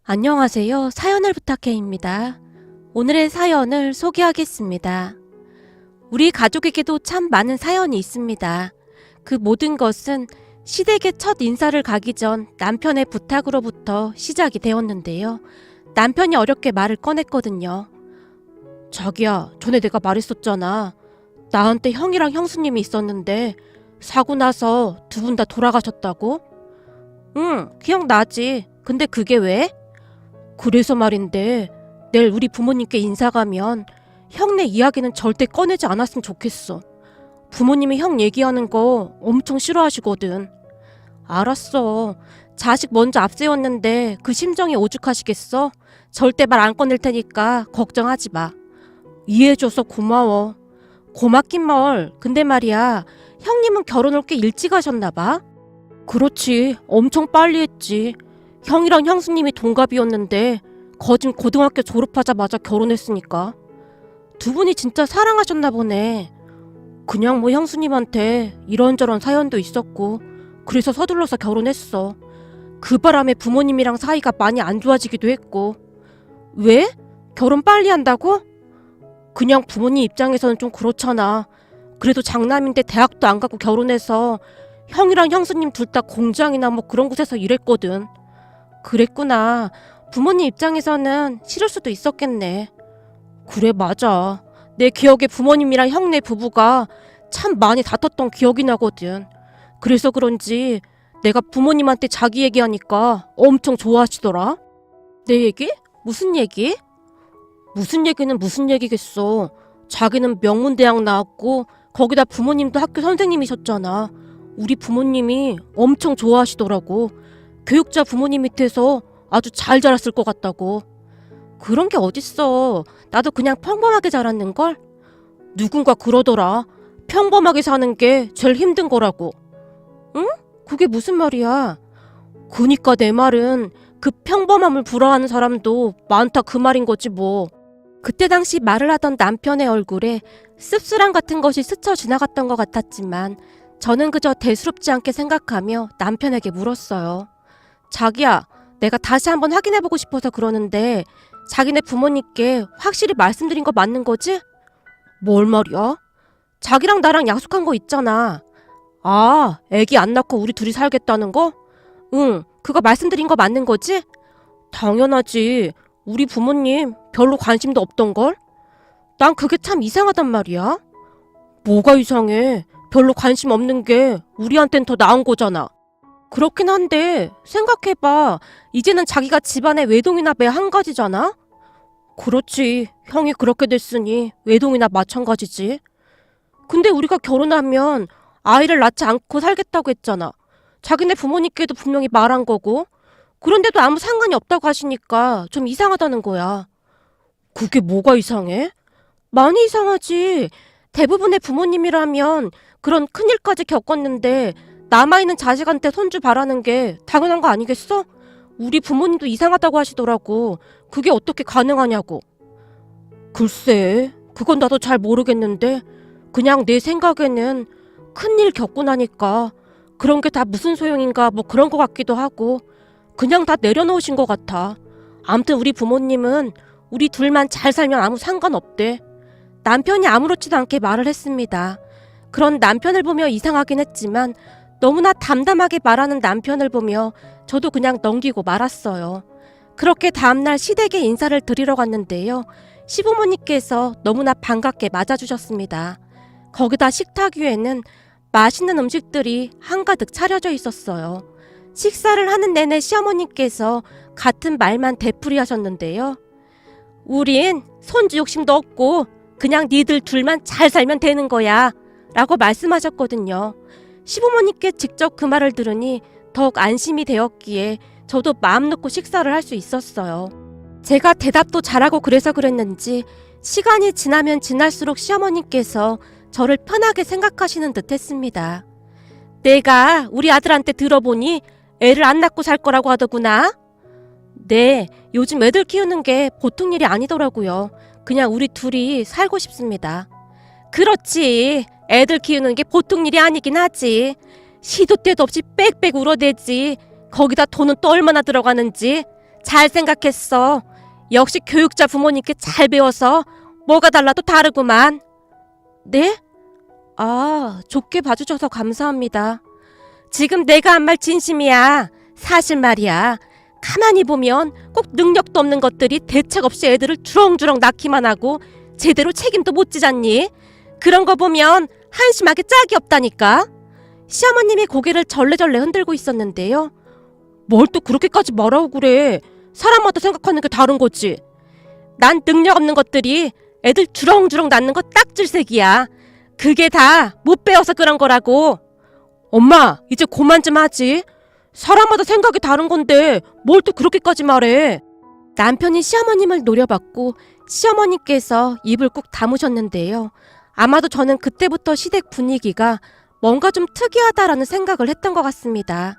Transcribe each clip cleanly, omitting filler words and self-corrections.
안녕하세요. 사연을 부탁해입니다. 오늘의 사연을 소개하겠습니다. 우리 가족에게도 참 많은 사연이 있습니다. 그 모든 것은 시댁의 첫 인사를 가기 전 남편의 부탁으로부터 시작이 되었는데요. 남편이 어렵게 말을 꺼냈거든요. 자기야, 전에 내가 말했었잖아. 나한테 형이랑 형수님이 있었는데 사고 나서 두 분 다 돌아가셨다고? 응, 기억나지. 근데 그게 왜? 그래서 말인데 내일 우리 부모님께 인사 가면 형네 이야기는 절대 꺼내지 않았으면 좋겠어. 부모님이 형 얘기하는 거 엄청 싫어하시거든. 알았어. 자식 먼저 앞세웠는데 그 심정이 오죽하시겠어? 절대 말 안 꺼낼 테니까 걱정하지 마. 이해해줘서 고마워. 고맙긴 뭘. 근데 말이야, 형님은 결혼을 꽤 일찍 하셨나 봐? 그렇지. 엄청 빨리 했지. 형이랑 형수님이 동갑이었는데 거진 고등학교 졸업하자마자 결혼했으니까. 두 분이 진짜 사랑하셨나 보네. 그냥 뭐 형수님한테 이런저런 사연도 있었고 그래서 서둘러서 결혼했어. 그 바람에 부모님이랑 사이가 많이 안 좋아지기도 했고. 왜? 결혼 빨리 한다고? 그냥 부모님 입장에서는 좀 그렇잖아. 그래도 장남인데 대학도 안 가고 결혼해서 형이랑 형수님 둘 다 공장이나 뭐 그런 곳에서 일했거든. 그랬구나. 부모님 입장에서는 싫을 수도 있었겠네. 그래, 맞아. 내 기억에 부모님이랑 형네 부부가 참 많이 다퉜던 기억이 나거든. 그래서 그런지 내가 부모님한테 자기 얘기하니까 엄청 좋아하시더라. 내 얘기? 무슨 얘기? 무슨 얘기는 무슨 얘기겠어. 자기는 명문대학 나왔고 거기다 부모님도 학교 선생님이셨잖아. 우리 부모님이 엄청 좋아하시더라고. 교육자 부모님 밑에서 아주 잘 자랐을 것 같다고. 그런 게 어딨어. 나도 그냥 평범하게 자랐는걸? 누군가 그러더라. 평범하게 사는 게 제일 힘든 거라고. 응? 그게 무슨 말이야? 그니까 내 말은 그 평범함을 부러워하는 사람도 많다 그 말인 거지 뭐. 그때 당시 말을 하던 남편의 얼굴에 씁쓸함 같은 것이 스쳐 지나갔던 것 같았지만 저는 그저 대수롭지 않게 생각하며 남편에게 물었어요. 자기야, 내가 다시 한번 확인해보고 싶어서 그러는데 자기네 부모님께 확실히 말씀드린 거 맞는 거지? 뭘 말이야? 자기랑 나랑 약속한 거 있잖아. 아, 애기 안 낳고 우리 둘이 살겠다는 거? 응, 그거 말씀드린 거 맞는 거지? 당연하지. 우리 부모님 별로 관심도 없던걸? 난 그게 참 이상하단 말이야. 뭐가 이상해? 별로 관심 없는 게 우리한텐 더 나은 거잖아. 그렇긴 한데 생각해봐. 이제는 자기가 집안의 외동이나 매 한 가지잖아? 그렇지. 형이 그렇게 됐으니 외동이나 마찬가지지. 근데 우리가 결혼하면 아이를 낳지 않고 살겠다고 했잖아. 자기네 부모님께도 분명히 말한 거고. 그런데도 아무 상관이 없다고 하시니까 좀 이상하다는 거야. 그게 뭐가 이상해? 많이 이상하지. 대부분의 부모님이라면 그런 큰일까지 겪었는데 남아있는 자식한테 손주 바라는 게 당연한 거 아니겠어? 우리 부모님도 이상하다고 하시더라고. 그게 어떻게 가능하냐고. 글쎄, 그건 나도 잘 모르겠는데 그냥 내 생각에는 큰일 겪고 나니까 그런 게 다 무슨 소용인가 뭐 그런 거 같기도 하고 그냥 다 내려놓으신 것 같아. 암튼 우리 부모님은 우리 둘만 잘 살면 아무 상관없대. 남편이 아무렇지도 않게 말을 했습니다. 그런 남편을 보며 이상하긴 했지만 너무나 담담하게 말하는 남편을 보며 저도 그냥 넘기고 말았어요. 그렇게 다음날 시댁에 인사를 드리러 갔는데요. 시부모님께서 너무나 반갑게 맞아주셨습니다. 거기다 식탁 위에는 맛있는 음식들이 한가득 차려져 있었어요. 식사를 하는 내내 시어머님께서 같은 말만 되풀이하셨는데요. 우린 손주 욕심도 없고 그냥 니들 둘만 잘 살면 되는 거야 라고 말씀하셨거든요. 시부모님께 직접 그 말을 들으니 더욱 안심이 되었기에 저도 마음 놓고 식사를 할 수 있었어요. 제가 대답도 잘하고 그래서 그랬는지 시간이 지나면 지날수록 시어머님께서 저를 편하게 생각하시는 듯 했습니다. 내가 우리 아들한테 들어보니 애를 안 낳고 살 거라고 하더구나. 네, 요즘 애들 키우는 게 보통 일이 아니더라고요. 그냥 우리 둘이 살고 싶습니다. 그렇지. 애들 키우는 게 보통 일이 아니긴 하지. 시도 때도 없이 빽빽 울어대지. 거기다 돈은 또 얼마나 들어가는지. 잘 생각했어. 역시 교육자 부모님께 잘 배워서 뭐가 달라도 다르구만. 네? 아, 좋게 봐주셔서 감사합니다. 지금 내가 한 말 진심이야. 사실 말이야. 가만히 보면 꼭 능력도 없는 것들이 대책 없이 애들을 주렁주렁 낳기만 하고 제대로 책임도 못 지잖니? 그런 거 보면 한심하게 짝이 없다니까. 시어머님이 고개를 절레절레 흔들고 있었는데요. 뭘 또 그렇게까지 말하고 그래. 사람마다 생각하는 게 다른 거지. 난 능력 없는 것들이 애들 주렁주렁 낳는 거 딱 질색이야. 그게 다 못 배워서 그런 거라고. 엄마, 이제 그만 좀 하지. 사람마다 생각이 다른 건데 뭘 또 그렇게까지 말해. 남편이 시어머님을 노려봤고 시어머님께서 입을 꾹 다무셨는데요. 아마도 저는 그때부터 시댁 분위기가 뭔가 좀 특이하다라는 생각을 했던 것 같습니다.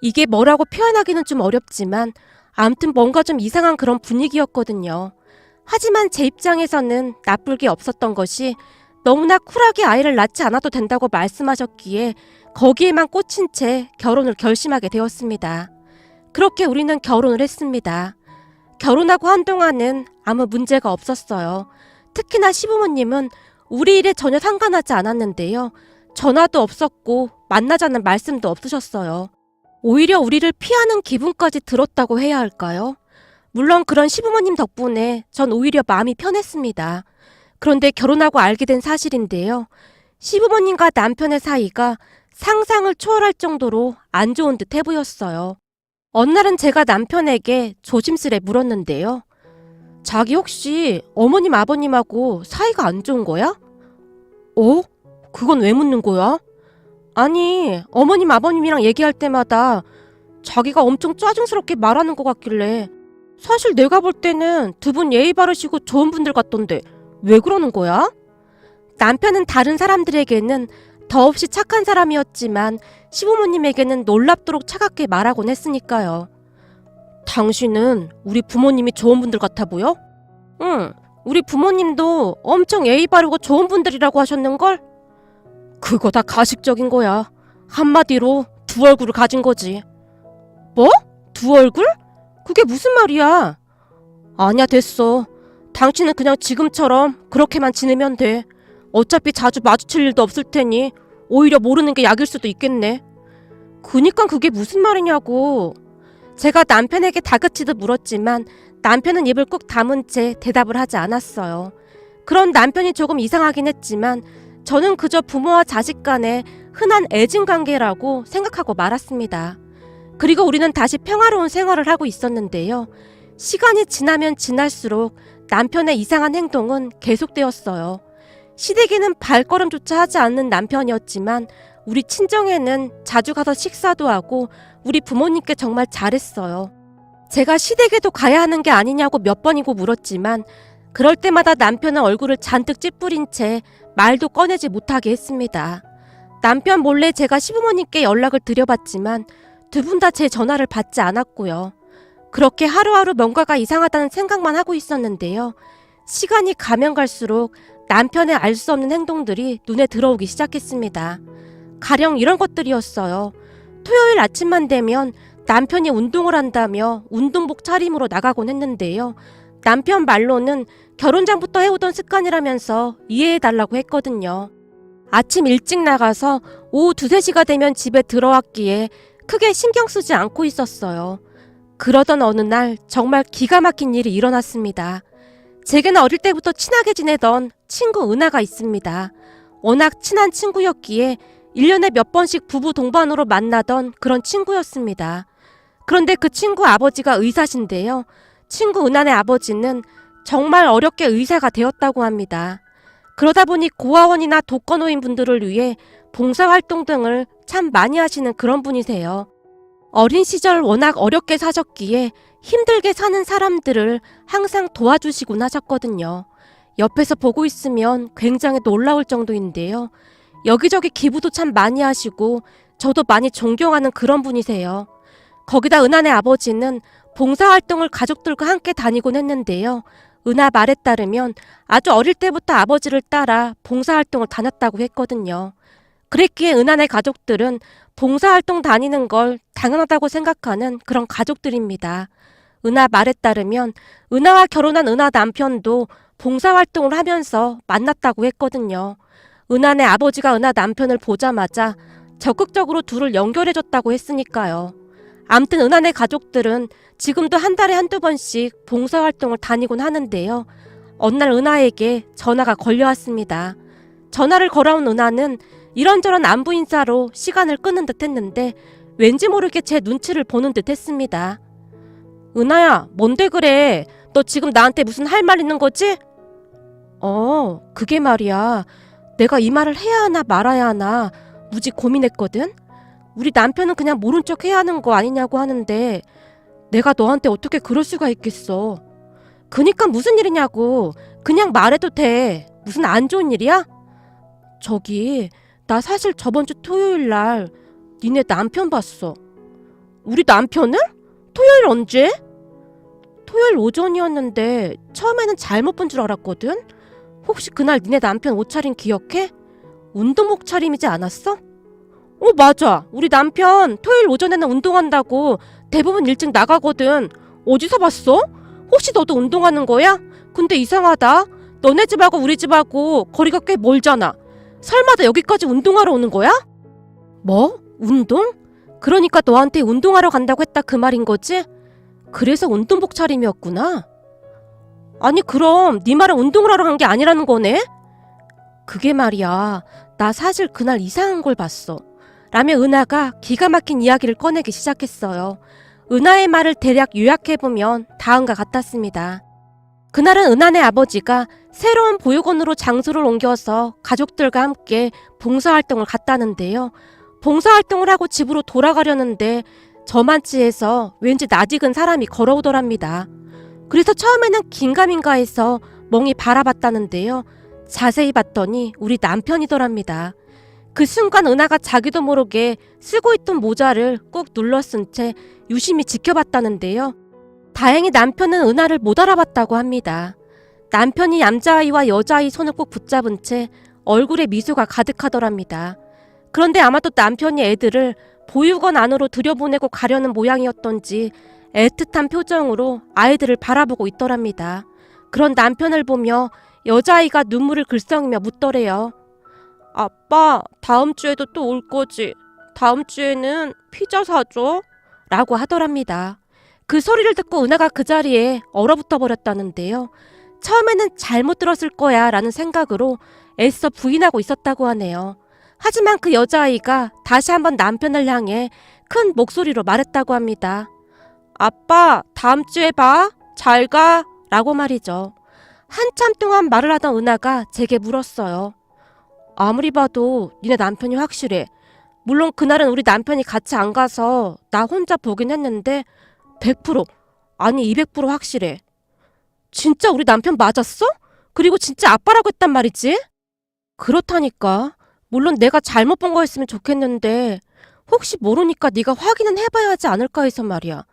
이게 뭐라고 표현하기는 좀 어렵지만 아무튼 뭔가 좀 이상한 그런 분위기였거든요. 하지만 제 입장에서는 나쁠 게 없었던 것이 너무나 쿨하게 아이를 낳지 않아도 된다고 말씀하셨기에 거기에만 꽂힌 채 결혼을 결심하게 되었습니다. 그렇게 우리는 결혼을 했습니다. 결혼하고 한동안은 아무 문제가 없었어요. 특히나 시부모님은 우리 일에 전혀 상관하지 않았는데요. 전화도 없었고 만나자는 말씀도 없으셨어요. 오히려 우리를 피하는 기분까지 들었다고 해야 할까요? 물론 그런 시부모님 덕분에 전 오히려 마음이 편했습니다. 그런데 결혼하고 알게 된 사실인데요. 시부모님과 남편의 사이가 상상을 초월할 정도로 안 좋은 듯 해 보였어요. 어느 날은 제가 남편에게 조심스레 물었는데요. 자기 혹시 어머님 아버님하고 사이가 안 좋은 거야? 어? 그건 왜 묻는 거야? 아니, 어머님 아버님이랑 얘기할 때마다 자기가 엄청 짜증스럽게 말하는 것 같길래 사실 내가 볼 때는 두 분 예의 바르시고 좋은 분들 같던데 왜 그러는 거야? 남편은 다른 사람들에게는 더없이 착한 사람이었지만 시부모님에게는 놀랍도록 차갑게 말하곤 했으니까요. 당신은 우리 부모님이 좋은 분들 같아 보여? 응, 우리 부모님도 엄청 예의 바르고 좋은 분들이라고 하셨는걸? 그거 다 가식적인 거야. 한마디로 두 얼굴을 가진 거지. 뭐? 두 얼굴? 그게 무슨 말이야? 아니야, 됐어. 당신은 그냥 지금처럼 그렇게만 지내면 돼. 어차피 자주 마주칠 일도 없을 테니 오히려 모르는 게 약일 수도 있겠네. 그니까 그게 무슨 말이냐고. 제가 남편에게 다그치듯 물었지만 남편은 입을 꾹 다문 채 대답을 하지 않았어요. 그런 남편이 조금 이상하긴 했지만 저는 그저 부모와 자식 간의 흔한 애증 관계라고 생각하고 말았습니다. 그리고 우리는 다시 평화로운 생활을 하고 있었는데요. 시간이 지나면 지날수록 남편의 이상한 행동은 계속되었어요. 시댁에는 발걸음조차 하지 않는 남편이었지만 우리 친정에는 자주 가서 식사도 하고 우리 부모님께 정말 잘했어요. 제가 시댁에도 가야 하는 게 아니냐고 몇 번이고 물었지만 그럴 때마다 남편은 얼굴을 잔뜩 찌푸린 채 말도 꺼내지 못하게 했습니다. 남편 몰래 제가 시부모님께 연락을 드려봤지만 두 분 다 제 전화를 받지 않았고요. 그렇게 하루하루 뭔가가 이상하다는 생각만 하고 있었는데요. 시간이 가면 갈수록 남편의 알 수 없는 행동들이 눈에 들어오기 시작했습니다. 가령 이런 것들이었어요. 토요일 아침만 되면 남편이 운동을 한다며 운동복 차림으로 나가곤 했는데요. 남편 말로는 결혼 전부터 해오던 습관이라면서 이해해달라고 했거든요. 아침 일찍 나가서 오후 2, 3시가 되면 집에 들어왔기에 크게 신경 쓰지 않고 있었어요. 그러던 어느 날 정말 기가 막힌 일이 일어났습니다. 제게는 어릴 때부터 친하게 지내던 친구 은하가 있습니다. 워낙 친한 친구였기에 1년에 몇 번씩 부부 동반으로 만나던 그런 친구였습니다. 그런데 그 친구 아버지가 의사신데요. 친구 은하의 아버지는 정말 어렵게 의사가 되었다고 합니다. 그러다 보니 고아원이나 독거노인 분들을 위해 봉사활동 등을 참 많이 하시는 그런 분이세요. 어린 시절 워낙 어렵게 사셨기에 힘들게 사는 사람들을 항상 도와주시곤 하셨거든요. 옆에서 보고 있으면 굉장히 놀라울 정도인데요. 여기저기 기부도 참 많이 하시고 저도 많이 존경하는 그런 분이세요. 거기다 은하의 아버지는 봉사활동을 가족들과 함께 다니곤 했는데요. 은하 말에 따르면 아주 어릴 때부터 아버지를 따라 봉사활동을 다녔다고 했거든요. 그랬기에 은하의 가족들은 봉사활동 다니는 걸 당연하다고 생각하는 그런 가족들입니다. 은하 말에 따르면 은하와 결혼한 은하 남편도 봉사활동을 하면서 만났다고 했거든요. 은하네 아버지가 은하 남편을 보자마자 적극적으로 둘을 연결해줬다고 했으니까요. 암튼 은하네 가족들은 지금도 한 달에 한두 번씩 봉사활동을 다니곤 하는데요. 어느 날 은하에게 전화가 걸려왔습니다. 전화를 걸어온 은하는 이런저런 안부 인사로 시간을 끄는 듯 했는데 왠지 모르게 제 눈치를 보는 듯 했습니다. 은하야, 뭔데 그래? 너 지금 나한테 무슨 할 말 있는 거지? 그게 말이야. 내가 이 말을 해야 하나 말아야 하나 무지 고민했거든? 우리 남편은 그냥 모른 척 해야 하는 거 아니냐고 하는데 내가 너한테 어떻게 그럴 수가 있겠어. 그니까 무슨 일이냐고. 그냥 말해도 돼. 무슨 안 좋은 일이야? 저기, 나 사실 저번 주 토요일 날 니네 남편 봤어. 우리 남편을? 토요일 언제? 토요일 오전이었는데 처음에는 잘못 본 줄 알았거든? 혹시 그날 니네 남편 옷차림 기억해? 운동복 차림이지 않았어? 맞아. 우리 남편 토요일 오전에는 운동한다고 대부분 일찍 나가거든. 어디서 봤어? 혹시 너도 운동하는 거야? 근데 이상하다. 너네 집하고 우리 집하고 거리가 꽤 멀잖아. 설마 다 여기까지 운동하러 오는 거야? 뭐? 운동? 그러니까 너한테 운동하러 간다고 했다 그 말인 거지? 그래서 운동복 차림이었구나. 아니 그럼 네 말은 운동을 하러 간 게 아니라는 거네? 그게 말이야. 나 사실 그날 이상한 걸 봤어. 라며 은하가 기가 막힌 이야기를 꺼내기 시작했어요. 은하의 말을 대략 요약해보면 다음과 같았습니다. 그날은 은하네 아버지가 새로운 보육원으로 장소를 옮겨서 가족들과 함께 봉사활동을 갔다는데요. 봉사활동을 하고 집으로 돌아가려는데 저만치에서 왠지 낯익은 사람이 걸어오더랍니다. 그래서 처음에는 긴가민가 해서 멍이 바라봤다는데요. 자세히 봤더니 우리 남편이더랍니다. 그 순간 은하가 자기도 모르게 쓰고 있던 모자를 꾹 눌러 쓴 채 유심히 지켜봤다는데요. 다행히 남편은 은하를 못 알아봤다고 합니다. 남편이 남자아이와 여자아이 손을 꼭 붙잡은 채 얼굴에 미소가 가득하더랍니다. 그런데 아마도 남편이 애들을 보육원 안으로 들여보내고 가려는 모양이었던지 애틋한 표정으로 아이들을 바라보고 있더랍니다. 그런 남편을 보며 여자아이가 눈물을 글썽이며 묻더래요. 아빠, 다음 주에도 또 올 거지? 다음 주에는 피자 사줘? 라고 하더랍니다. 그 소리를 듣고 은하가 그 자리에 얼어붙어 버렸다는데요. 처음에는 잘못 들었을 거야 라는 생각으로 애써 부인하고 있었다고 하네요. 하지만 그 여자아이가 다시 한번 남편을 향해 큰 목소리로 말했다고 합니다. 아빠, 다음 주에 봐. 잘 가. 라고 말이죠. 한참 동안 말을 하던 은하가 제게 물었어요. 아무리 봐도 니네 남편이 확실해. 물론 그날은 우리 남편이 같이 안 가서 나 혼자 보긴 했는데 100% 아니 200% 확실해. 진짜 우리 남편 맞았어? 그리고 진짜 아빠라고 했단 말이지? 그렇다니까. 물론 내가 잘못 본 거였으면 좋겠는데 혹시 모르니까 네가 확인은 해봐야 하지 않을까 해서 말이야.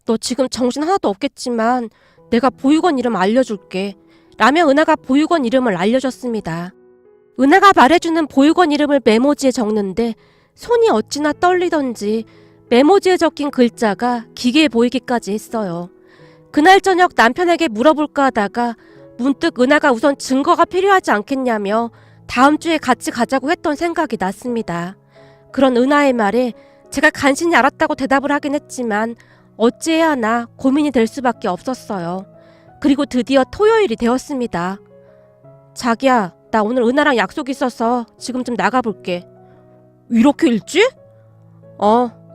너 지금 정신 하나도 없겠지만 내가 보육원 이름 알려줄게. 라며 은하가 보육원 이름을 알려줬습니다. 은하가 말해주는 보육원 이름을 메모지에 적는데 손이 어찌나 떨리던지 메모지에 적힌 글자가 기괴해 보이기까지 했어요. 그날 저녁 남편에게 물어볼까 하다가 문득 은하가 우선 증거가 필요하지 않겠냐며 다음 주에 같이 가자고 했던 생각이 났습니다. 그런 은하의 말에 제가 간신히 알았다고 대답을 하긴 했지만 어찌해야 하나 고민이 될 수밖에 없었어요. 그리고 드디어 토요일이 되었습니다. 자기야, 나 오늘 은하랑 약속 있어서 지금 좀 나가볼게. 이렇게 일찍?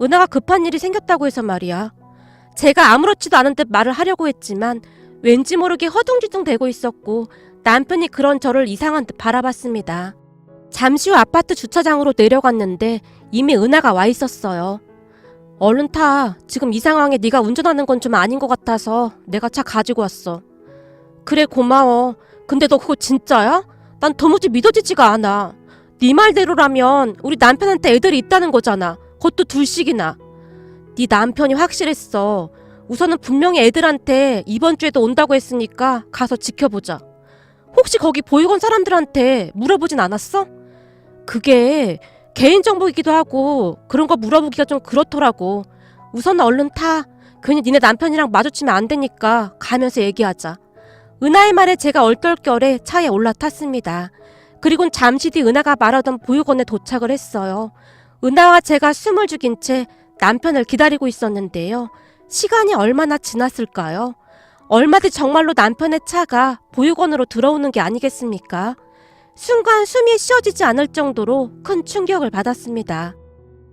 은하가 급한 일이 생겼다고 해서 말이야. 제가 아무렇지도 않은 듯 말을 하려고 했지만 왠지 모르게 허둥지둥 대고 있었고 남편이 그런 저를 이상한 듯 바라봤습니다. 잠시 후 아파트 주차장으로 내려갔는데 이미 은하가 와 있었어요. 얼른 타. 지금 이 상황에 네가 운전하는 건 좀 아닌 것 같아서 내가 차 가지고 왔어. 그래 고마워. 근데 너 그거 진짜야? 난 도무지 믿어지지가 않아. 네 말대로라면 우리 남편한테 애들이 있다는 거잖아. 그것도 둘씩이나. 네 남편이 확실했어. 우선은 분명히 애들한테 이번 주에도 온다고 했으니까 가서 지켜보자. 혹시 거기 보육원 사람들한테 물어보진 않았어? 그게 개인정보이기도 하고 그런 거 물어보기가 좀 그렇더라고. 우선 얼른 타. 괜히 니네 남편이랑 마주치면 안 되니까 가면서 얘기하자. 은하의 말에 제가 얼떨결에 차에 올라탔습니다. 그리곤 잠시 뒤 은하가 말하던 보육원에 도착을 했어요. 은하와 제가 숨을 죽인 채 남편을 기다리고 있었는데요. 시간이 얼마나 지났을까요? 얼마 뒤 정말로 남편의 차가 보육원으로 들어오는 게 아니겠습니까? 순간 숨이 쉬어지지 않을 정도로 큰 충격을 받았습니다.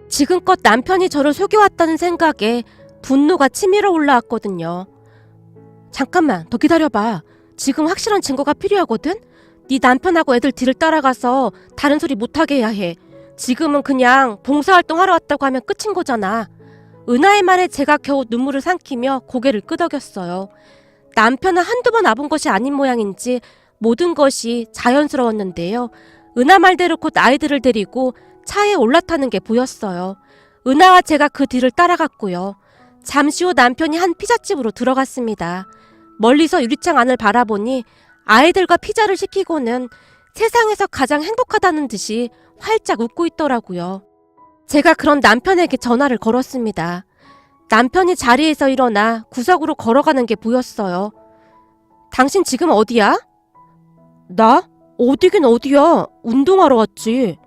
지금껏 남편이 저를 속여왔다는 생각에 분노가 치밀어 올라왔거든요. 잠깐만, 더 기다려봐. 지금 확실한 증거가 필요하거든? 네 남편하고 애들 뒤를 따라가서 다른 소리 못하게 해야 해. 지금은 그냥 봉사활동 하러 왔다고 하면 끝인 거잖아. 은하의 말에 제가 겨우 눈물을 삼키며 고개를 끄덕였어요. 남편은 한두 번 와본 것이 아닌 모양인지 모든 것이 자연스러웠는데요. 은하 말대로 곧 아이들을 데리고 차에 올라타는 게 보였어요. 은하와 제가 그 뒤를 따라갔고요. 잠시 후 남편이 한 피자집으로 들어갔습니다. 멀리서 유리창 안을 바라보니 아이들과 피자를 시키고는 세상에서 가장 행복하다는 듯이 활짝 웃고 있더라고요. 제가 그런 남편에게 전화를 걸었습니다. 남편이 자리에서 일어나 구석으로 걸어가는 게 보였어요. 당신 지금 어디야? 나? 어디긴 어디야. 운동하러 왔지.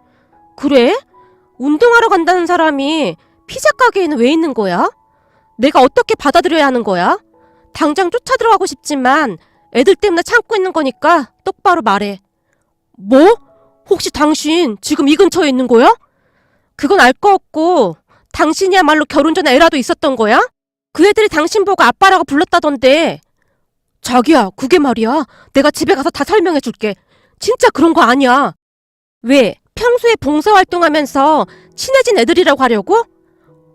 그래? 운동하러 간다는 사람이 피자 가게에는 왜 있는 거야? 내가 어떻게 받아들여야 하는 거야? 당장 쫓아 들어가고 싶지만 애들 때문에 참고 있는 거니까 똑바로 말해. 뭐? 혹시 당신 지금 이 근처에 있는 거야? 그건 알 거 없고 당신이야말로 결혼 전에 애라도 있었던 거야? 그 애들이 당신 보고 아빠라고 불렀다던데. 자기야, 그게 말이야. 내가 집에 가서 다 설명해 줄게. 진짜 그런 거 아니야. 왜? 평소에 봉사활동하면서 친해진 애들이라고 하려고?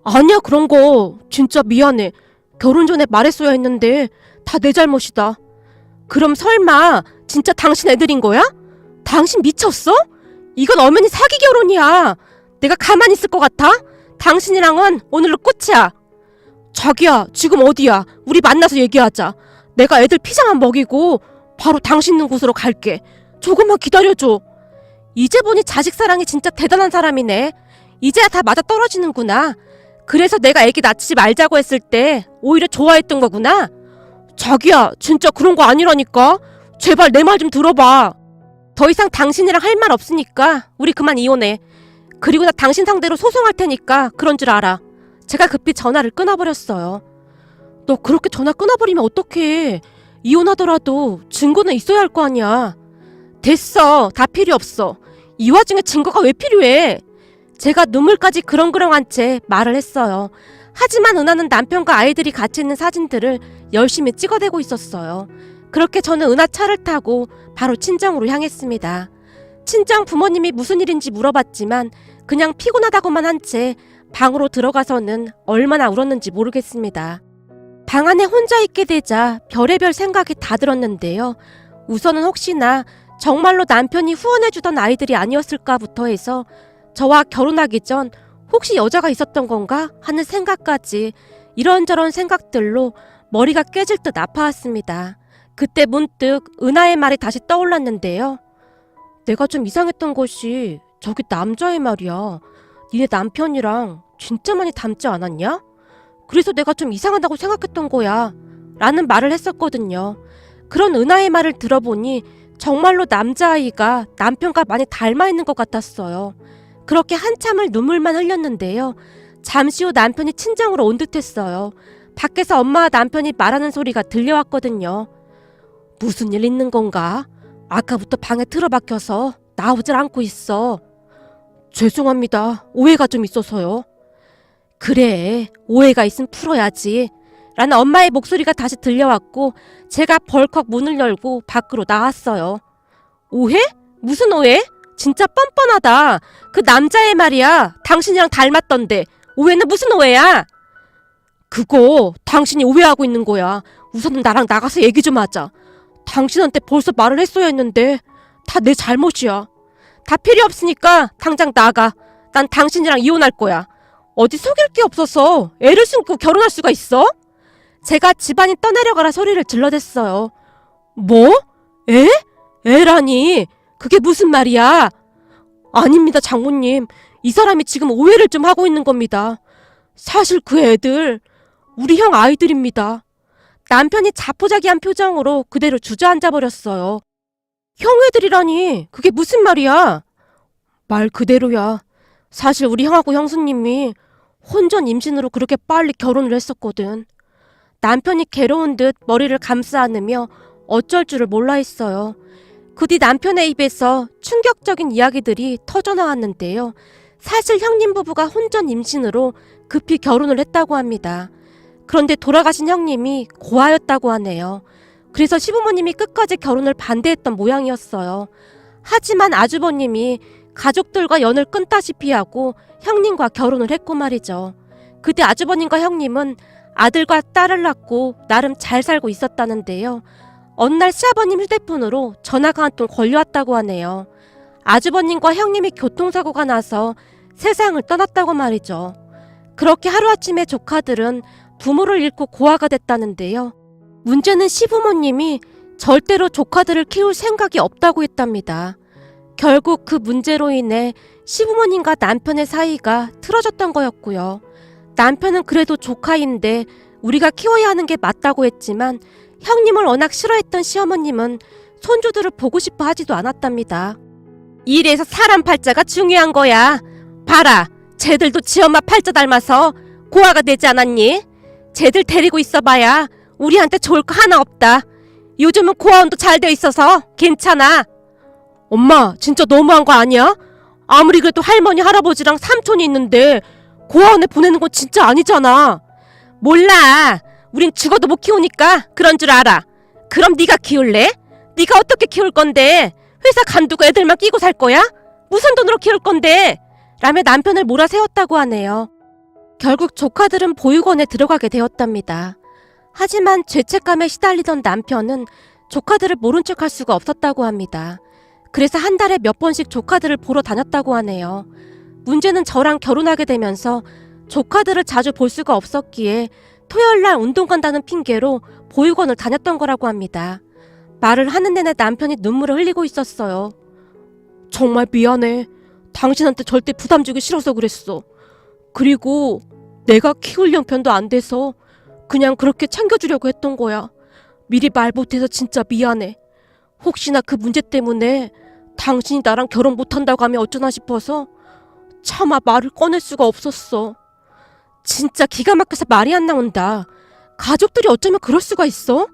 아니야, 그런 거. 진짜 미안해. 결혼 전에 말했어야 했는데 다 내 잘못이다. 그럼 설마 진짜 당신 애들인 거야? 당신 미쳤어? 이건 엄연히 사기 결혼이야. 내가 가만히 있을 것 같아? 당신이랑은 오늘로 끝이야. 자기야, 지금 어디야? 우리 만나서 얘기하자. 내가 애들 피자만 먹이고 바로 당신 있는 곳으로 갈게. 조금만 기다려줘. 이제 보니 자식 사랑이 진짜 대단한 사람이네. 이제야 다 맞아 떨어지는구나. 그래서 내가 애기 낳지 말자고 했을 때 오히려 좋아했던 거구나. 자기야, 진짜 그런 거 아니라니까. 제발 내 말 좀 들어봐. 더 이상 당신이랑 할 말 없으니까 우리 그만 이혼해. 그리고 나 당신 상대로 소송할 테니까 그런 줄 알아. 제가 급히 전화를 끊어버렸어요. 너 그렇게 전화 끊어버리면 어떡해. 이혼하더라도 증거는 있어야 할 거 아니야. 됐어. 다 필요 없어. 이 와중에 증거가 왜 필요해. 제가 눈물까지 그렁그렁한 채 말을 했어요. 하지만 은하는 남편과 아이들이 같이 있는 사진들을 열심히 찍어대고 있었어요. 그렇게 저는 은하 차를 타고 바로 친정으로 향했습니다. 친정 부모님이 무슨 일인지 물어봤지만 그냥 피곤하다고만 한 채 방으로 들어가서는 얼마나 울었는지 모르겠습니다. 방 안에 혼자 있게 되자 별의별 생각이 다 들었는데요. 우선은 혹시나 정말로 남편이 후원해주던 아이들이 아니었을까부터 해서 저와 결혼하기 전 혹시 여자가 있었던 건가 하는 생각까지 이런저런 생각들로 머리가 깨질 듯 아파왔습니다. 그때 문득 은하의 말이 다시 떠올랐는데요. 내가 좀 이상했던 것이 저기 남자의 말이야. 니네 남편이랑 진짜 많이 닮지 않았냐? 그래서 내가 좀 이상하다고 생각했던 거야. 라는 말을 했었거든요. 그런 은하의 말을 들어보니 정말로 남자아이가 남편과 많이 닮아 있는 것 같았어요. 그렇게 한참을 눈물만 흘렸는데요. 잠시 후 남편이 친정으로 온 듯했어요. 밖에서 엄마와 남편이 말하는 소리가 들려왔거든요. 무슨 일 있는 건가? 아까부터 방에 틀어박혀서 나오질 않고 있어. 죄송합니다. 오해가 좀 있어서요. 그래, 오해가 있으면 풀어야지. 라는 엄마의 목소리가 다시 들려왔고 제가 벌컥 문을 열고 밖으로 나왔어요. 오해? 무슨 오해? 진짜 뻔뻔하다. 그 남자의 말이야. 당신이랑 닮았던데. 오해는 무슨 오해야? 그거 당신이 오해하고 있는 거야. 우선은 나랑 나가서 얘기 좀 하자. 당신한테 벌써 말을 했어야 했는데 다 내 잘못이야. 다 필요 없으니까 당장 나가. 난 당신이랑 이혼할 거야. 어디 속일 게 없어서 애를 숨고 결혼할 수가 있어? 제가 집안이 떠내려가라 소리를 질러댔어요. 뭐? 애? 애라니? 그게 무슨 말이야? 아닙니다, 장모님. 이 사람이 지금 오해를 좀 하고 있는 겁니다. 사실 그 애들 우리 형 아이들입니다. 남편이 자포자기한 표정으로 그대로 주저앉아 버렸어요. 형애들이라니 그게 무슨 말이야? 말 그대로야. 사실 우리 형하고 형수님이 혼전 임신으로 그렇게 빨리 결혼을 했었거든. 남편이 괴로운 듯 머리를 감싸 안으며 어쩔 줄을 몰라 했어요. 그 뒤 남편의 입에서 충격적인 이야기들이 터져나왔는데요. 사실 형님 부부가 혼전 임신으로 급히 결혼을 했다고 합니다. 그런데 돌아가신 형님이 고아였다고 하네요. 그래서 시부모님이 끝까지 결혼을 반대했던 모양이었어요. 하지만 아주버님이 가족들과 연을 끊다시피 하고 형님과 결혼을 했고 말이죠. 그때 아주버님과 형님은 아들과 딸을 낳고 나름 잘 살고 있었다는데요. 어느 날 시아버님 휴대폰으로 전화가 한 통 걸려왔다고 하네요. 아주버님과 형님이 교통사고가 나서 세상을 떠났다고 말이죠. 그렇게 하루아침에 조카들은 부모를 잃고 고아가 됐다는데요. 문제는 시부모님이 절대로 조카들을 키울 생각이 없다고 했답니다. 결국 그 문제로 인해 시부모님과 남편의 사이가 틀어졌던 거였고요. 남편은 그래도 조카인데 우리가 키워야 하는 게 맞다고 했지만 형님을 워낙 싫어했던 시어머님은 손주들을 보고 싶어 하지도 않았답니다. 이래서 사람 팔자가 중요한 거야. 봐라, 쟤들도 지엄마 팔자 닮아서 고아가 되지 않았니? 쟤들 데리고 있어봐야 우리한테 좋을 거 하나 없다. 요즘은 고아원도 잘 돼 있어서 괜찮아. 엄마, 진짜 너무한 거 아니야? 아무리 그래도 할머니, 할아버지랑 삼촌이 있는데 고아원에 보내는 건 진짜 아니잖아. 몰라. 우린 죽어도 못 키우니까 그런 줄 알아. 그럼 네가 키울래? 네가 어떻게 키울 건데? 회사 간두고 애들만 끼고 살 거야? 무슨 돈으로 키울 건데? 라며 남편을 몰아세웠다고 하네요. 결국 조카들은 보육원에 들어가게 되었답니다. 하지만 죄책감에 시달리던 남편은 조카들을 모른 척할 수가 없었다고 합니다. 그래서 한 달에 몇 번씩 조카들을 보러 다녔다고 하네요. 문제는 저랑 결혼하게 되면서 조카들을 자주 볼 수가 없었기에 토요일날 운동 간다는 핑계로 보육원을 다녔던 거라고 합니다. 말을 하는 내내 남편이 눈물을 흘리고 있었어요. 정말 미안해. 당신한테 절대 부담 주기 싫어서 그랬어. 그리고 내가 키울 형편도 안 돼서 그냥 그렇게 챙겨주려고 했던 거야. 미리 말 못해서 진짜 미안해. 혹시나 그 문제 때문에 당신이 나랑 결혼 못한다고 하면 어쩌나 싶어서 차마 말을 꺼낼 수가 없었어. 진짜 기가 막혀서 말이 안 나온다. 가족들이 어쩌면 그럴 수가 있어?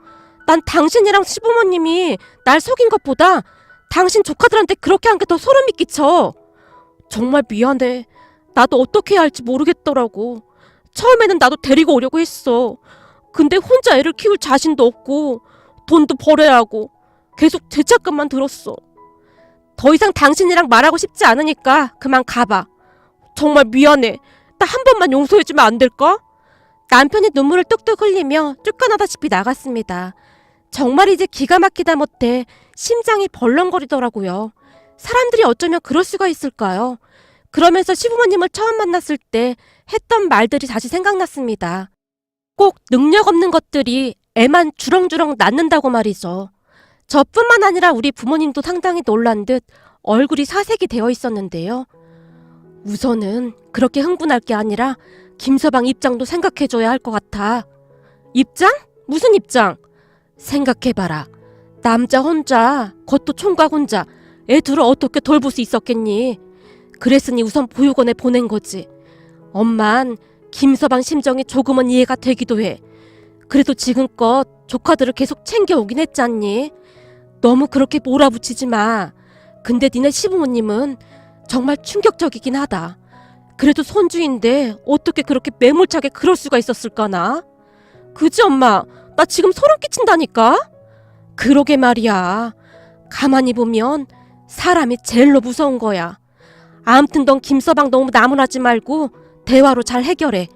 난 당신이랑 시부모님이 날 속인 것보다 당신 조카들한테 그렇게 한 게 더 소름이 끼쳐. 정말 미안해. 나도 어떻게 해야 할지 모르겠더라고. 처음에는 나도 데리고 오려고 했어. 근데 혼자 애를 키울 자신도 없고 돈도 벌어야 하고 계속 죄책감만 들었어. 더 이상 당신이랑 말하고 싶지 않으니까 그만 가봐. 정말 미안해. 나 한 번만 용서해주면 안 될까? 남편이 눈물을 뚝뚝 흘리며 쫓겨나다시피 나갔습니다. 정말 이제 기가 막히다 못해 심장이 벌렁거리더라고요. 사람들이 어쩌면 그럴 수가 있을까요? 그러면서 시부모님을 처음 만났을 때 했던 말들이 다시 생각났습니다. 꼭 능력 없는 것들이 애만 주렁주렁 낳는다고 말이죠. 저뿐만 아니라 우리 부모님도 상당히 놀란 듯 얼굴이 사색이 되어 있었는데요. 우선은 그렇게 흥분할 게 아니라 김서방 입장도 생각해줘야 할 것 같아. 입장? 무슨 입장? 생각해봐라. 남자 혼자, 그것도 총각 혼자 애 둘을 어떻게 돌볼 수 있었겠니? 그랬으니 우선 보육원에 보낸 거지. 엄만 김서방 심정이 조금은 이해가 되기도 해. 그래도 지금껏 조카들을 계속 챙겨오긴 했잖니. 너무 그렇게 몰아붙이지 마. 근데 니네 시부모님은 정말 충격적이긴 하다. 그래도 손주인데 어떻게 그렇게 매몰차게 그럴 수가 있었을까나? 그지 엄마? 나 지금 소름 끼친다니까? 그러게 말이야. 가만히 보면 사람이 제일로 무서운 거야. 아무튼 넌 김서방 너무 나무라지 말고 대화로 잘 해결해.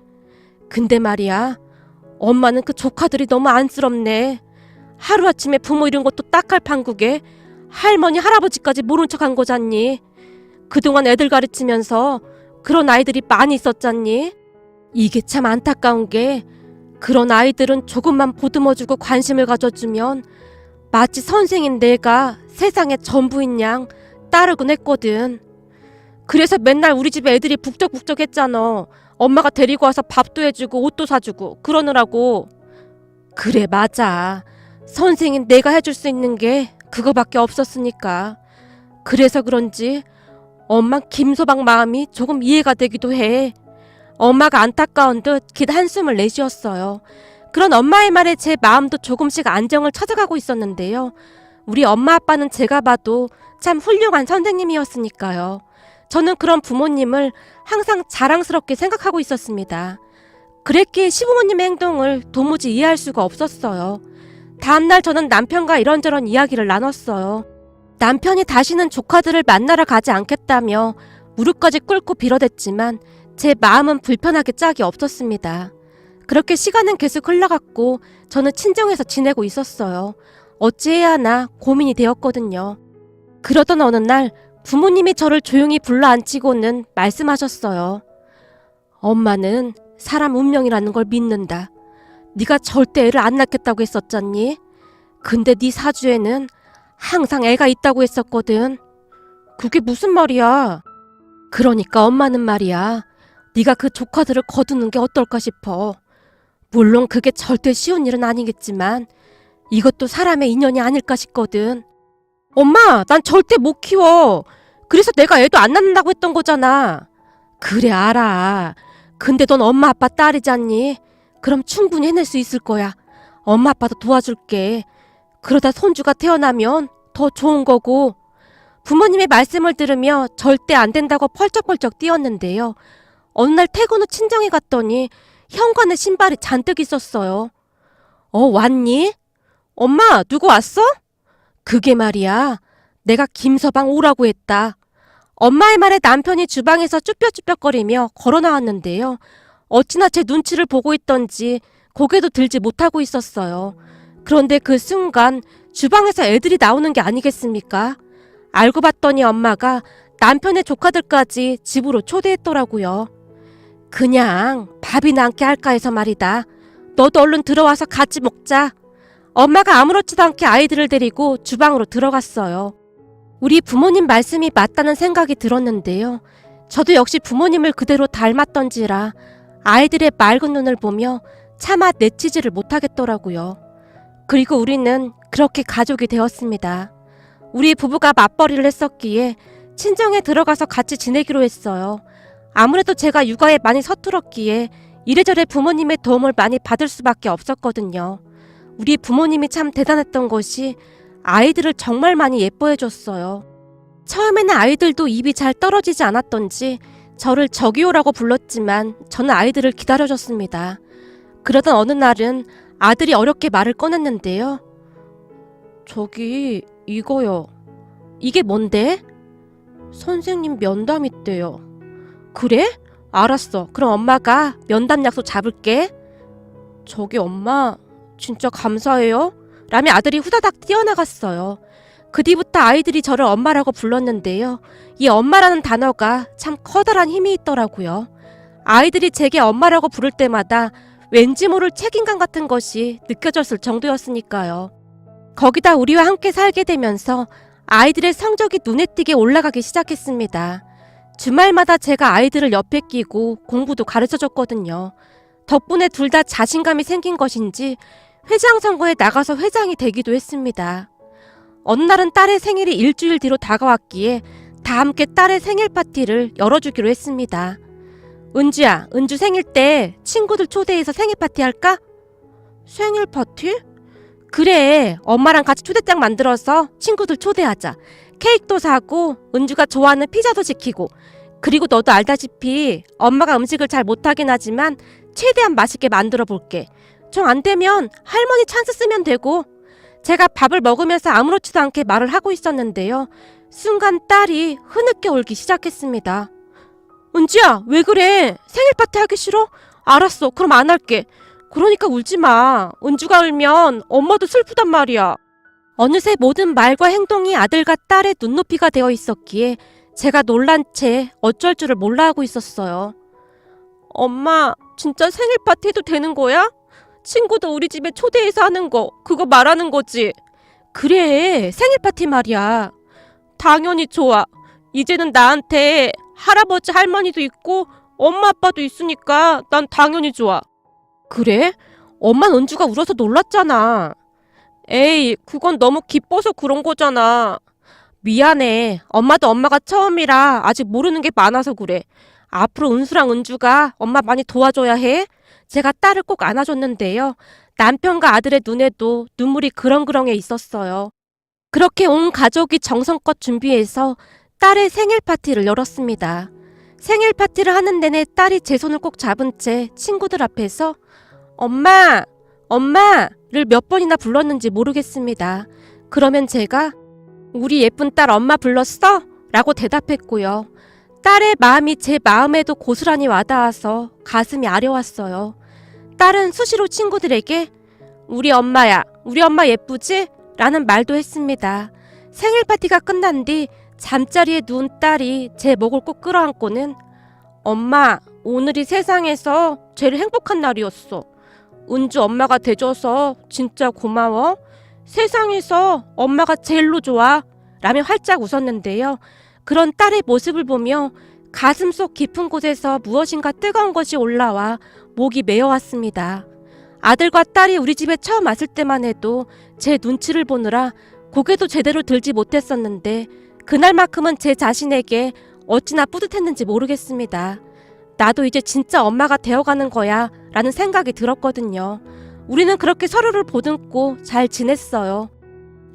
근데 말이야, 엄마는 그 조카들이 너무 안쓰럽네. 하루아침에 부모 잃은 것도 딱할 판국에 할머니 할아버지까지 모른 척한 거잖니. 그동안 애들 가르치면서 그런 아이들이 많이 있었잖니. 이게 참 안타까운 게 그런 아이들은 조금만 보듬어주고 관심을 가져주면 마치 선생인 내가 세상의 전부인 양 따르곤 했거든. 그래서 맨날 우리 집에 애들이 북적북적 했잖아. 엄마가 데리고 와서 밥도 해주고 옷도 사주고 그러느라고. 그래, 맞아. 선생인 내가 해줄 수 있는 게 그거밖에 없었으니까. 그래서 그런지 엄마 김서방 마음이 조금 이해가 되기도 해. 엄마가 안타까운 듯 긴 한숨을 내쉬었어요. 그런 엄마의 말에 제 마음도 조금씩 안정을 찾아가고 있었는데요. 우리 엄마 아빠는 제가 봐도 참 훌륭한 선생님이었으니까요. 저는 그런 부모님을 항상 자랑스럽게 생각하고 있었습니다. 그랬기에 시부모님의 행동을 도무지 이해할 수가 없었어요. 다음날 저는 남편과 이런저런 이야기를 나눴어요. 남편이 다시는 조카들을 만나러 가지 않겠다며 무릎까지 꿇고 빌어댔지만 제 마음은 불편하게 짝이 없었습니다. 그렇게 시간은 계속 흘러갔고 저는 친정에서 지내고 있었어요. 어찌해야 하나 고민이 되었거든요. 그러던 어느 날 부모님이 저를 조용히 불러 앉히고는 말씀하셨어요. 엄마는 사람 운명이라는 걸 믿는다. 네가 절대 애를 안 낳겠다고 했었잖니? 근데 네 사주에는 항상 애가 있다고 했었거든. 그게 무슨 말이야? 그러니까 엄마는 말이야. 네가 그 조카들을 거두는 게 어떨까 싶어. 물론 그게 절대 쉬운 일은 아니겠지만 이것도 사람의 인연이 아닐까 싶거든. 엄마, 난 절대 못 키워. 그래서 내가 애도 안 낳는다고 했던 거잖아. 그래, 알아. 근데 넌 엄마 아빠 딸이잖니? 그럼 충분히 해낼 수 있을 거야. 엄마 아빠도 도와줄게. 그러다 손주가 태어나면 더 좋은 거고. 부모님의 말씀을 들으며 절대 안 된다고 펄쩍펄쩍 뛰었는데요. 어느 날 퇴근 후 친정에 갔더니 현관에 신발이 잔뜩 있었어요. 왔니? 엄마, 누구 왔어? 그게 말이야. 내가 김서방 오라고 했다. 엄마의 말에 남편이 주방에서 쭈뼛쭈뼛거리며 걸어 나왔는데요. 어찌나 제 눈치를 보고 있던지 고개도 들지 못하고 있었어요. 그런데 그 순간 주방에서 애들이 나오는 게 아니겠습니까? 알고 봤더니 엄마가 남편의 조카들까지 집으로 초대했더라고요. 그냥 밥이나 함께 할까 해서 말이다. 너도 얼른 들어와서 같이 먹자. 엄마가 아무렇지도 않게 아이들을 데리고 주방으로 들어갔어요. 우리 부모님 말씀이 맞다는 생각이 들었는데요. 저도 역시 부모님을 그대로 닮았던지라 아이들의 맑은 눈을 보며 차마 내치지를 못하겠더라고요. 그리고 우리는 그렇게 가족이 되었습니다. 우리 부부가 맞벌이를 했었기에 친정에 들어가서 같이 지내기로 했어요. 아무래도 제가 육아에 많이 서툴었기에 이래저래 부모님의 도움을 많이 받을 수밖에 없었거든요. 우리 부모님이 참 대단했던 것이 아이들을 정말 많이 예뻐해 줬어요. 처음에는 아이들도 입이 잘 떨어지지 않았던지 저를 저기요라고 불렀지만 저는 아이들을 기다려줬습니다. 그러던 어느 날은 아들이 어렵게 말을 꺼냈는데요. 저기 이거요. 이게 뭔데? 선생님 면담 있대요. 그래? 알았어. 그럼 엄마가 면담 약속 잡을게. 저기 엄마 진짜 감사해요. 라며 아들이 후다닥 뛰어나갔어요. 그 뒤부터 아이들이 저를 엄마라고 불렀는데요. 이 엄마라는 단어가 참 커다란 힘이 있더라고요. 아이들이 제게 엄마라고 부를 때마다 왠지 모를 책임감 같은 것이 느껴졌을 정도였으니까요. 거기다 우리와 함께 살게 되면서 아이들의 성적이 눈에 띄게 올라가기 시작했습니다. 주말마다 제가 아이들을 옆에 끼고 공부도 가르쳐줬거든요. 덕분에 둘 다 자신감이 생긴 것인지 회장 선거에 나가서 회장이 되기도 했습니다. 어느 날은 딸의 생일이 일주일 뒤로 다가왔기에 다 함께 딸의 생일 파티를 열어주기로 했습니다. 은주야, 은주 생일 때 친구들 초대해서 생일 파티 할까? 생일 파티? 그래, 엄마랑 같이 초대장 만들어서 친구들 초대하자. 케이크도 사고 은주가 좋아하는 피자도 시키고. 그리고 너도 알다시피 엄마가 음식을 잘 못하긴 하지만 최대한 맛있게 만들어 볼게. 정 안 되면 할머니 찬스 쓰면 되고. 제가 밥을 먹으면서 아무렇지도 않게 말을 하고 있었는데요. 순간 딸이 흐느껴 울기 시작했습니다. 은지야, 왜 그래? 생일 파티 하기 싫어? 알았어, 그럼 안 할게. 그러니까 울지 마. 은주가 울면 엄마도 슬프단 말이야. 어느새 모든 말과 행동이 아들과 딸의 눈높이가 되어 있었기에 제가 놀란 채 어쩔 줄을 몰라 하고 있었어요. 엄마, 진짜 생일 파티 해도 되는 거야? 친구도 우리 집에 초대해서 하는 거, 그거 말하는 거지? 그래, 생일 파티 말이야. 당연히 좋아. 이제는 나한테 할아버지 할머니도 있고 엄마 아빠도 있으니까 난 당연히 좋아. 그래? 엄마는 은주가 울어서 놀랐잖아. 에이, 그건 너무 기뻐서 그런 거잖아. 미안해. 엄마도 엄마가 처음이라 아직 모르는 게 많아서 그래. 앞으로 은수랑 은주가 엄마 많이 도와줘야 해. 제가 딸을 꼭 안아줬는데요. 남편과 아들의 눈에도 눈물이 그렁그렁해 있었어요. 그렇게 온 가족이 정성껏 준비해서 딸의 생일 파티를 열었습니다. 생일 파티를 하는 내내 딸이 제 손을 꼭 잡은 채 친구들 앞에서 엄마! 엄마를 몇 번이나 불렀는지 모르겠습니다. 그러면 제가 우리 예쁜 딸 엄마 불렀어? 라고 대답했고요. 딸의 마음이 제 마음에도 고스란히 와닿아서 가슴이 아려왔어요. 딸은 수시로 친구들에게 우리 엄마야, 우리 엄마 예쁘지? 라는 말도 했습니다. 생일 파티가 끝난 뒤 잠자리에 누운 딸이 제 목을 꼭 끌어안고는 엄마, 오늘이 세상에서 제일 행복한 날이었어. 은주 엄마가 돼줘서 진짜 고마워. 세상에서 엄마가 제일로 좋아. 라며 활짝 웃었는데요. 그런 딸의 모습을 보며 가슴속 깊은 곳에서 무엇인가 뜨거운 것이 올라와 목이 메어왔습니다. 아들과 딸이 우리 집에 처음 왔을 때만 해도 제 눈치를 보느라 고개도 제대로 들지 못했었는데 그날만큼은 제 자신에게 어찌나 뿌듯했는지 모르겠습니다. 나도 이제 진짜 엄마가 되어가는 거야 라는 생각이 들었거든요. 우리는 그렇게 서로를 보듬고 잘 지냈어요.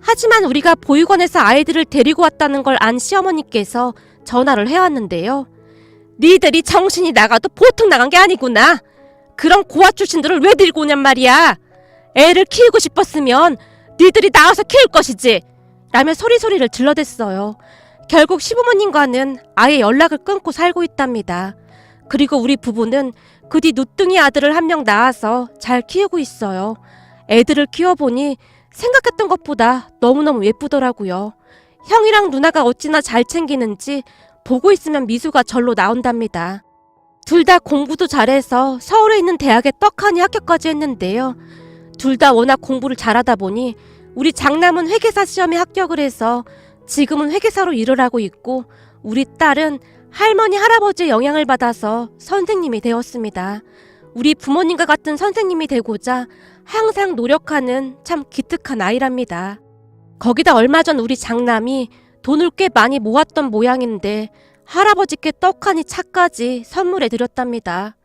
하지만 우리가 보육원에서 아이들을 데리고 왔다는 걸 안 시어머니께서 전화를 해왔는데요. 니들이 정신이 나가도 보통 나간 게 아니구나. 그런 고아 출신들을 왜 데리고 오냔 말이야. 애를 키우고 싶었으면 니들이 나와서 키울 것이지. 라며 소리를 질러댔어요. 결국 시부모님과는 아예 연락을 끊고 살고 있답니다. 그리고 우리 부부는 그 뒤 누뚱이 아들을 한 명 낳아서 잘 키우고 있어요. 애들을 키워보니 생각했던 것보다 너무너무 예쁘더라고요. 형이랑 누나가 어찌나 잘 챙기는지 보고 있으면 미소가 절로 나온답니다. 둘 다 공부도 잘해서 서울에 있는 대학에 떡하니 합격까지 했는데요. 둘 다 워낙 공부를 잘하다 보니 우리 장남은 회계사 시험에 합격을 해서 지금은 회계사로 일을 하고 있고 우리 딸은 할머니 할아버지의 영향을 받아서 선생님이 되었습니다. 우리 부모님과 같은 선생님이 되고자 항상 노력하는 참 기특한 아이랍니다. 거기다 얼마 전 우리 장남이 돈을 꽤 많이 모았던 모양인데 할아버지께 떡하니 차까지 선물해 드렸답니다.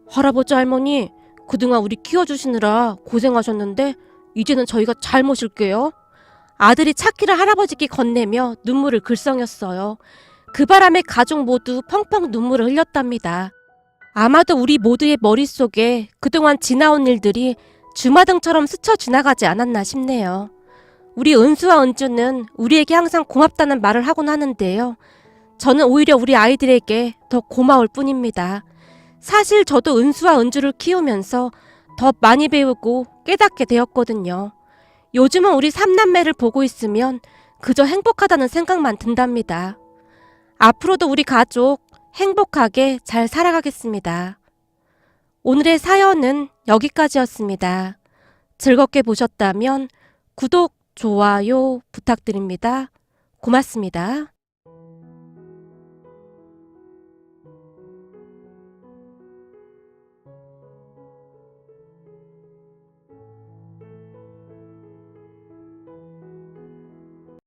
할아버지 할머니, 그동안 우리 키워주시느라 고생하셨는데 이제는 저희가 잘 모실게요. 아들이 차키를 할아버지께 건네며 눈물을 글썽였어요. 그 바람에 가족 모두 펑펑 눈물을 흘렸답니다. 아마도 우리 모두의 머릿속에 그동안 지나온 일들이 주마등처럼 스쳐 지나가지 않았나 싶네요. 우리 은수와 은주는 우리에게 항상 고맙다는 말을 하곤 하는데요. 저는 오히려 우리 아이들에게 더 고마울 뿐입니다. 사실 저도 은수와 은주를 키우면서 더 많이 배우고 깨닫게 되었거든요. 요즘은 우리 삼남매를 보고 있으면 그저 행복하다는 생각만 든답니다. 앞으로도 우리 가족 행복하게 잘 살아가겠습니다. 오늘의 사연은 여기까지였습니다. 즐겁게 보셨다면 구독, 좋아요 부탁드립니다. 고맙습니다.